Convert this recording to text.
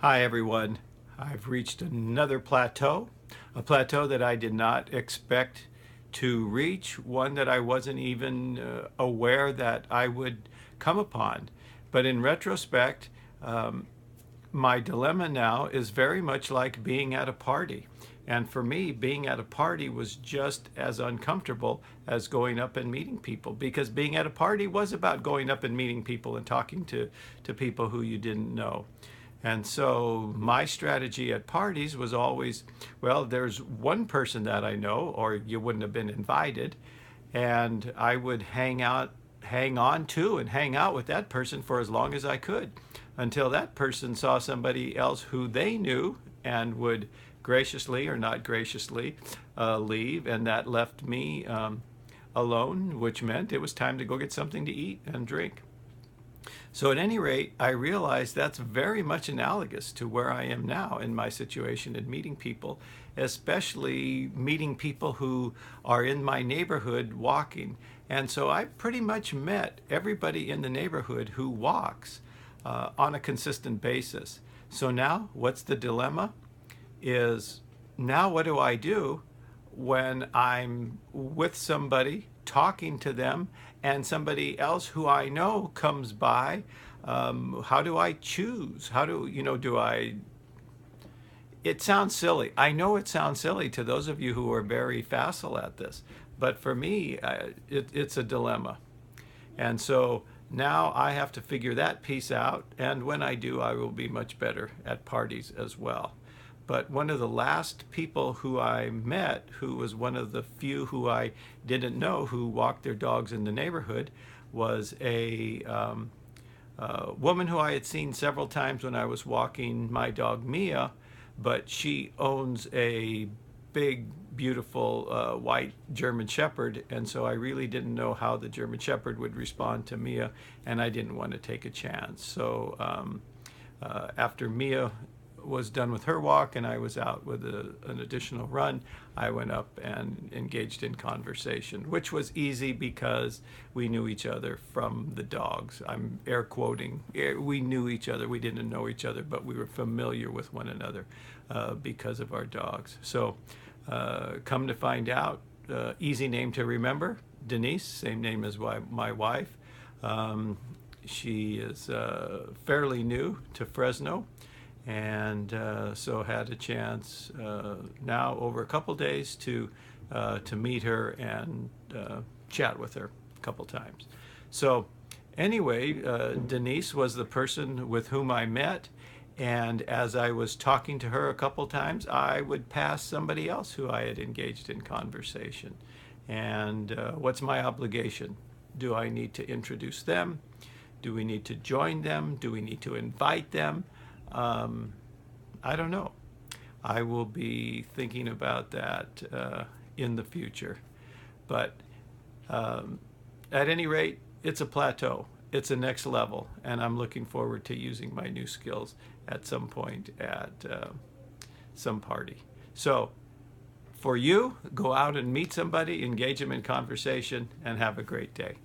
Hi everyone. I've reached another plateau, a plateau that I did not expect to reach, one that I wasn't even aware that I would come upon. But in retrospect, um, my dilemma now is very much like being at a party. And for me, being at a party was just as uncomfortable as going up and meeting people, because being at a party was about going up and meeting people and talking to people who you didn't know. And so my strategy at parties was always, well, there's one person that I know, or you wouldn't have been invited, and I would hang on to and hang out with that person for as long as I could until that person saw somebody else who they knew and would graciously or not graciously leave, and that left me alone, which meant it was time to go get something to eat and drink. So, at any rate, I realized that's very much analogous to where I am now in my situation in meeting people, especially meeting people who are in my neighborhood walking. And so I've pretty much met everybody in the neighborhood who walks on a consistent basis. So now, what's the dilemma? Is now what do I do when I'm with somebody talking to them and somebody else who I know comes by? How do I choose? How do you know? Do I? It sounds silly. I know it sounds silly to those of you who are very facile at this, but for me, it's a dilemma. And so now I have to figure that piece out. And when I do, I will be much better at parties as well. But one of the last people who I met, who was one of the few who I didn't know who walked their dogs in the neighborhood, was a woman who I had seen several times when I was walking my dog Mia, but she owns a big, beautiful white German Shepherd, and so I really didn't know how the German Shepherd would respond to Mia, and I didn't want to take a chance. So after Mia was done with her walk and I was out with an additional run, I went up and engaged in conversation, which was easy because we knew each other from the dogs. I'm air quoting. We knew each other. We didn't know each other, but we were familiar with one another because of our dogs. So come to find out, easy name to remember, Denise, same name as my wife. She is fairly new to Fresno, and so had a chance now over a couple days to meet her and chat with her a couple times. So anyway, Denise was the person with whom I met, and as I was talking to her a couple times, I would pass somebody else who I had engaged in conversation. And what's my obligation? Do I need to introduce them? Do we need to join them? Do we need to invite them? I don't know. I will be thinking about that in the future. But at any rate, it's a plateau. It's a next level, and I'm looking forward to using my new skills at some point at some party. So, for you, go out and meet somebody, engage them in conversation, and have a great day.